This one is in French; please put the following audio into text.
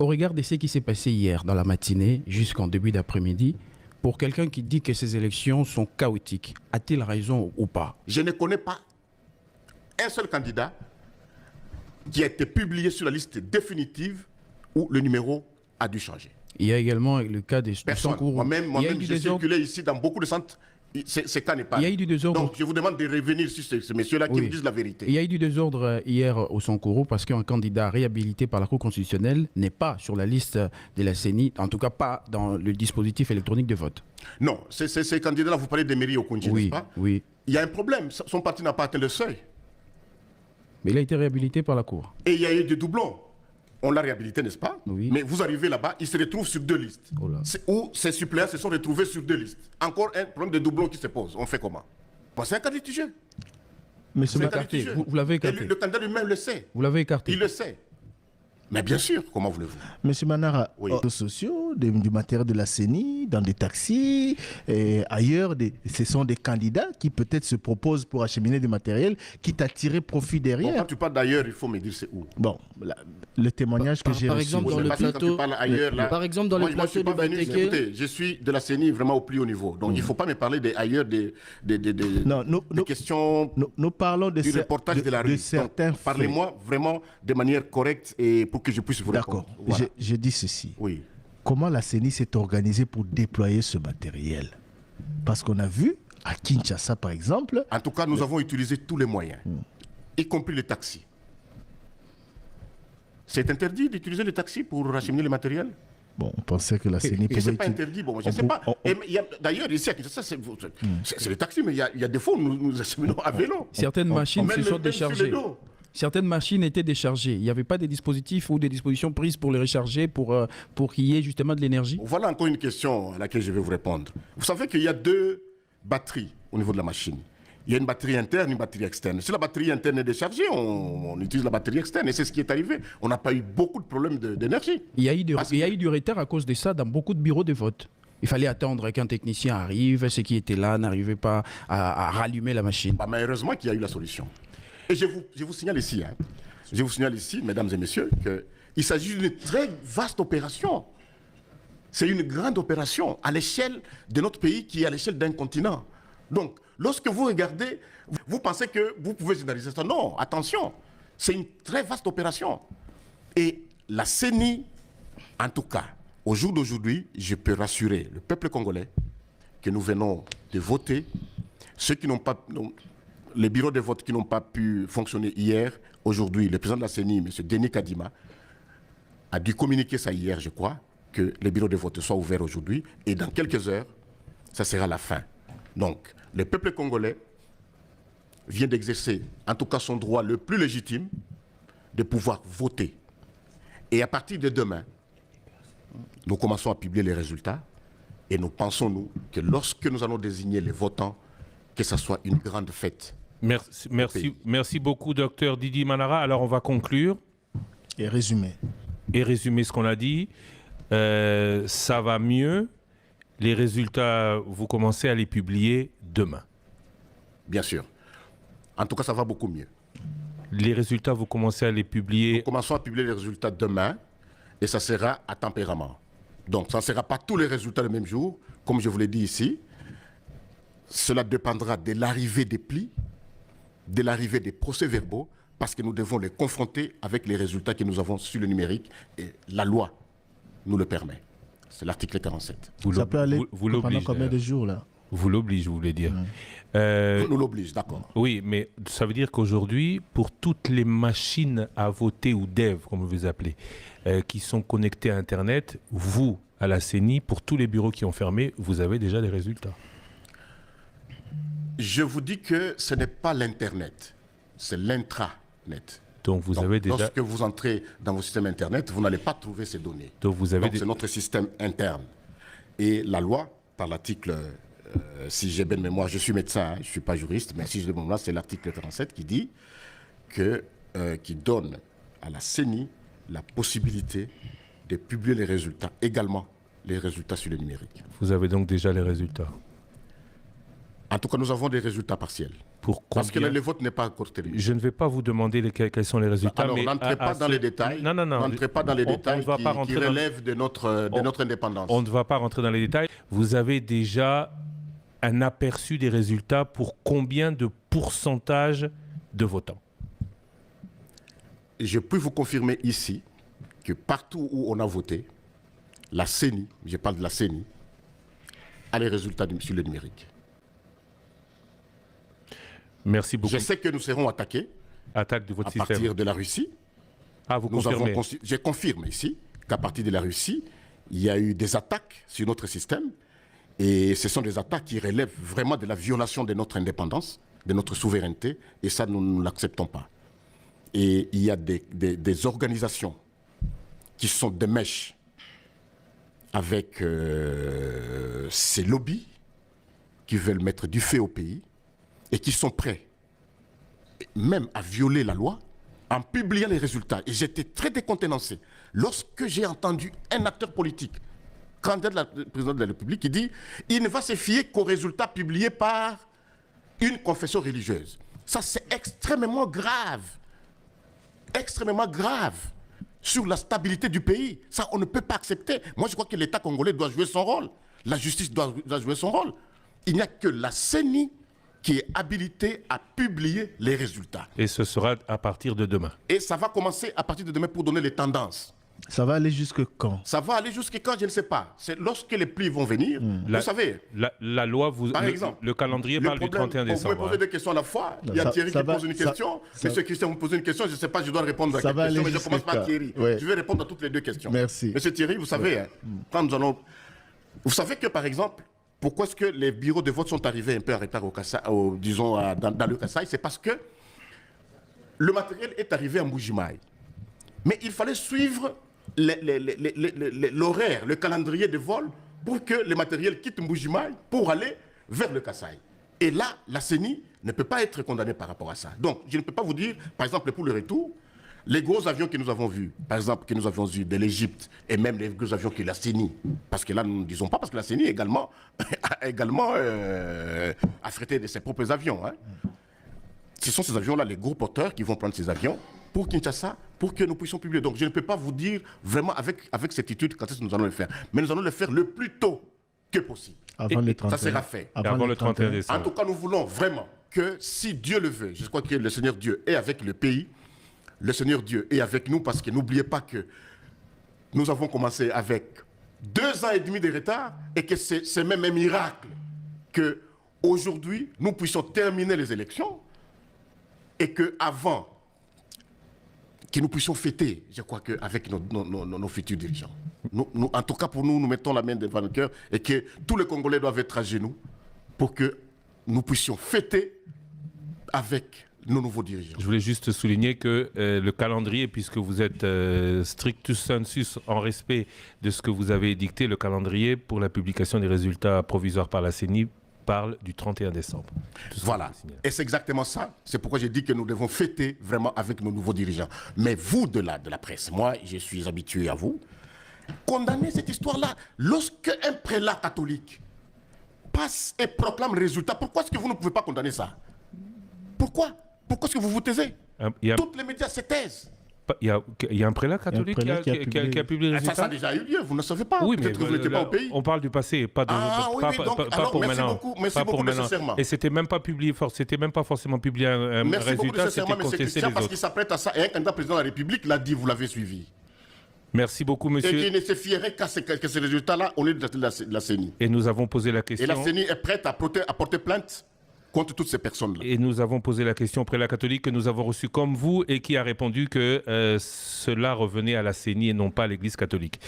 Au regard de ce qui s'est passé hier dans la matinée jusqu'en début d'après-midi, pour quelqu'un qui dit que ces élections sont chaotiques, a-t-il raison ou pas? Je ne connais pas un seul candidat qui a été publié sur la liste définitive où le numéro a dû changer. Il y a également le cas de Sankourou. Moi-même j'ai circulé ici dans beaucoup de centres. Ce cas n'est pas. Il y a eu du désordre. Donc je vous demande de revenir sur ce monsieur-là qui me disent la vérité. Il y a eu du désordre hier au Sankourou parce qu'un candidat réhabilité par la Cour constitutionnelle n'est pas sur la liste de la CENI, en tout cas pas dans le dispositif électronique de vote. Non, ces candidats-là, vous parlez d'Emery Okoundji, n'est-ce pas? Oui. Il y a un problème, son parti n'a pas atteint le seuil. Mais il a été réhabilité par la Cour. Et il y a eu des doublons. On l'a réhabilité, n'est-ce pas? Oui. Mais vous arrivez là-bas, il se retrouve sur 2 listes. Où ses suppléants se sont retrouvés sur 2 listes. Encore un problème de doublons qui se pose. On fait comment? Bon, c'est un cas litigeux. Mais c'est écarté. Vous l'avez écarté. Le candidat lui-même le sait. Vous l'avez écarté. Il le sait. Mais bien sûr, comment voulez-vous? Monsieur Manara, oui. Réseaux sociaux, du matériel de la CENI, dans des taxis, et ailleurs, ce sont des candidats qui peut-être se proposent pour acheminer du matériel, quitte à tirer profit derrière. Bon, quand tu parles d'ailleurs, il faut me dire c'est où. Bon, le témoignage que j'ai reçu. Par exemple, dans le plateau, par exemple, dans le plateau de Banteke. Écoutez, je suis de la CENI vraiment au plus haut niveau. Donc il ne faut pas me parler d'ailleurs des questions nous parlons du reportage de la rue. Parlez-moi vraiment de manière correcte et pour que je puisse vous répondre. D'accord. Voilà. Je dis ceci. Oui. Comment la CENI s'est organisée pour déployer ce matériel? Parce qu'on a vu, à Kinshasa par exemple... En tout cas, nous avons utilisé tous les moyens, y compris les taxis. C'est interdit d'utiliser les taxis pour acheminer le matériel? Bon, on pensait que la CENI pouvait... C'est pas interdit, bon, je ne sais pas. D'ailleurs, ici à Kinshasa, c'est les taxis, mais il y a des fois où nous acheminons à vélo. Certaines machines se sont déchargées. Certaines machines étaient déchargées. Il n'y avait pas des dispositifs ou des dispositions prises pour les recharger, pour qu'il y ait justement de l'énergie? Voilà encore une question à laquelle je vais vous répondre. Vous savez qu'il y a 2 batteries au niveau de la machine. Il y a une batterie interne et une batterie externe. Si la batterie interne est déchargée, on utilise la batterie externe. Et c'est ce qui est arrivé. On n'a pas eu beaucoup de problèmes d'énergie. Il y a eu du retard à cause de ça dans beaucoup de bureaux de vote. Il fallait attendre qu'un technicien arrive. Ceux qui étaient là n'arrivaient pas à rallumer la machine. Mais heureusement qu'il y a eu la solution. Et je vous signale ici, mesdames et messieurs, qu'il s'agit d'une très vaste opération. C'est une grande opération à l'échelle de notre pays qui est à l'échelle d'un continent. Donc, lorsque vous regardez, vous pensez que vous pouvez généraliser ça. Non, attention, c'est une très vaste opération. Et la CENI, en tout cas, au jour d'aujourd'hui, je peux rassurer le peuple congolais que nous venons de voter. Ceux qui n'ont pas... Les bureaux de vote qui n'ont pas pu fonctionner hier, aujourd'hui, le président de la CENI, M. Denis Kadima, a dû communiquer ça hier, je crois, que les bureaux de vote soient ouverts aujourd'hui. Et dans quelques heures, ça sera la fin. Donc, le peuple congolais vient d'exercer, en tout cas son droit le plus légitime, de pouvoir voter. Et à partir de demain, nous commençons à publier les résultats. Et nous pensons, nous, que lorsque nous allons désigner les votants, que ce soit une grande fête. Merci beaucoup, docteur Didier Manara. Alors, on va conclure. Et résumer. Ce qu'on a dit. Ça va mieux. Les résultats, vous commencez à les publier demain. Bien sûr. En tout cas, ça va beaucoup mieux. Les résultats, vous commencez à les publier... Nous commençons à publier les résultats demain et ça sera à tempérament. Donc, ça ne sera pas tous les résultats le même jour, comme je vous l'ai dit ici. Cela dépendra de l'arrivée des plis, de l'arrivée des procès-verbaux, parce que nous devons les confronter avec les résultats que nous avons sur le numérique et la loi nous le permet. C'est l'article 47. Ça peut aller pendant combien de jours là? Vous l'oblige, vous voulez dire. Nous l'oblige, d'accord. Oui, mais ça veut dire qu'aujourd'hui, pour toutes les machines à voter ou dev, comme vous les appelez, qui sont connectées à Internet, vous, à la CENI, pour tous les bureaux qui ont fermé, vous avez déjà les résultats. Je vous dis que ce n'est pas l'Internet, c'est l'intranet. Donc avez déjà... Lorsque vous entrez dans vos systèmes Internet, vous n'allez pas trouver ces données. Donc c'est notre système interne. Et la loi, par l'article, si j'ai bien mémoire, je suis médecin, je ne suis pas juriste, mais si j'ai bien mémoire, c'est l'article 37 qui dit qui donne à la CENI la possibilité de publier les résultats, également les résultats sur le numérique. Vous avez donc déjà les résultats? En tout cas, nous avons des résultats partiels. Pour Parce que combien? le vote n'est pas encore terminé. Je ne vais pas vous demander quels sont les résultats. Alors, mais n'entrez pas dans les détails. Non. N'entrez pas dans les détails ne va pas qui rentrer dans- relèvent de notre indépendance. On ne va pas rentrer dans les détails. Vous avez déjà un aperçu des résultats pour combien de pourcentage de votants? Je peux vous confirmer ici que partout où on a voté, la CENI, je parle de la CENI, a les résultats sur le numérique. Merci beaucoup. Je sais que nous serons attaqués Attaque de votre à système. partir de la Russie. Ah, vous confirmez. Je confirme ici qu'à partir de la Russie, il y a eu des attaques sur notre système. Et ce sont des attaques qui relèvent vraiment de la violation de notre indépendance, de notre souveraineté. Et ça, nous ne l'acceptons pas. Et il y a des organisations qui sont des mèches avec ces lobbies qui veulent mettre du feu au pays et qui sont prêts même à violer la loi en publiant les résultats. Et j'étais très décontenancé lorsque j'ai entendu un acteur politique, candidat de la présidente de la République, qui dit il ne va se fier qu'aux résultats publiés par une confession religieuse. Ça, c'est extrêmement grave. Extrêmement grave sur la stabilité du pays. Ça, on ne peut pas accepter. Moi, je crois que l'État congolais doit jouer son rôle. La justice doit jouer son rôle. Il n'y a que la CENI qui est habilitée à publier les résultats. Et ce sera à partir de demain. Et ça va commencer à partir de demain pour donner les tendances. Ça va aller jusque quand? Ça va aller jusqu'à quand, je ne sais pas. C'est lorsque les pluies vont venir, vous savez. La loi, Par exemple, le calendrier parle du 31 décembre. Vous pouvez poser des questions à la fois. Il y a Thierry qui pose une question. Monsieur Christian, vous posez une question. Je ne sais pas, je dois répondre à quelle question, mais je commence par Thierry. Ouais. Je vais répondre à toutes les deux questions. Merci. Monsieur Thierry, vous savez, quand nous allons... Vous savez que, par exemple, pourquoi est-ce que les bureaux de vote sont arrivés un peu en retard disons, dans le Kasaï? C'est parce que le matériel est arrivé en Mbujimaï. Mais il fallait suivre l'horaire, le calendrier de vol pour que le matériel quitte Mbujimaï pour aller vers le Kasaï. Et là, la CENI ne peut pas être condamnée par rapport à ça. Donc, je ne peux pas vous dire, par exemple, pour le retour, les gros avions que nous avons vus, par exemple, que nous avions vus de l'Égypte, et même les gros avions que la CENI, parce que là, nous ne disons pas, parce que la CENI également, a frété de ses propres avions. Hein. Ce sont ces avions-là, les gros porteurs, qui vont prendre ces avions pour Kinshasa, pour que nous puissions publier. Donc, je ne peux pas vous dire vraiment avec certitude quand est-ce que nous allons le faire. Mais nous allons le faire le plus tôt que possible. Avant le 31. Ça sera fait. Avant le 31 décembre. En tout cas, nous voulons vraiment que, si Dieu le veut, je crois que le Seigneur Dieu est avec le pays, le Seigneur Dieu est avec nous, parce que n'oubliez pas que nous avons commencé avec 2 ans et demi de retard, et que c'est même un miracle qu'aujourd'hui, nous puissions terminer les élections, et qu'avant, que nous puissions fêter, je crois qu'avec nos futurs dirigeants. En tout cas, pour nous, nous mettons la main devant le cœur, et que tous les Congolais doivent être à genoux pour que nous puissions fêter avec nos nouveaux dirigeants. Je voulais juste souligner que le calendrier, puisque vous êtes strictus sensus en respect de ce que vous avez édicté, le calendrier pour la publication des résultats provisoires par la CENI parle du 31 décembre. Voilà. Et c'est exactement ça. C'est pourquoi j'ai dit que nous devons fêter vraiment avec nos nouveaux dirigeants. Mais vous, de la presse, moi, je suis habitué à vous, condamnez cette histoire-là. Lorsque un prélat catholique passe et proclame le résultat, pourquoi est-ce que vous ne pouvez pas condamner ça? Pourquoi est-ce que vous vous taisez? Toutes les médias se taisent. Il y a un prélat catholique qui a publié le résultat. Ça a déjà eu lieu, vous ne savez pas. Oui, mais peut-être que vous n'étiez pas au pays. On parle du passé, pas pour maintenant. Merci beaucoup de ce serment. Et c'était même pas publié, c'était même pas forcément publié un résultat, c'était contesté les autres. Parce qu'il s'apprête à ça, et un candidat président de la République l'a dit, vous l'avez suivi. Merci beaucoup, monsieur. Et qui ne se fierait qu'à ces résultats-là au lieu de la CENI. Et nous avons posé la question. Et la CENI est prête à porter plainte contre toutes ces personnes-là. Et nous avons posé la question au prélat catholique que nous avons reçu comme vous et qui a répondu que cela revenait à la CENI et non pas à l'Église catholique.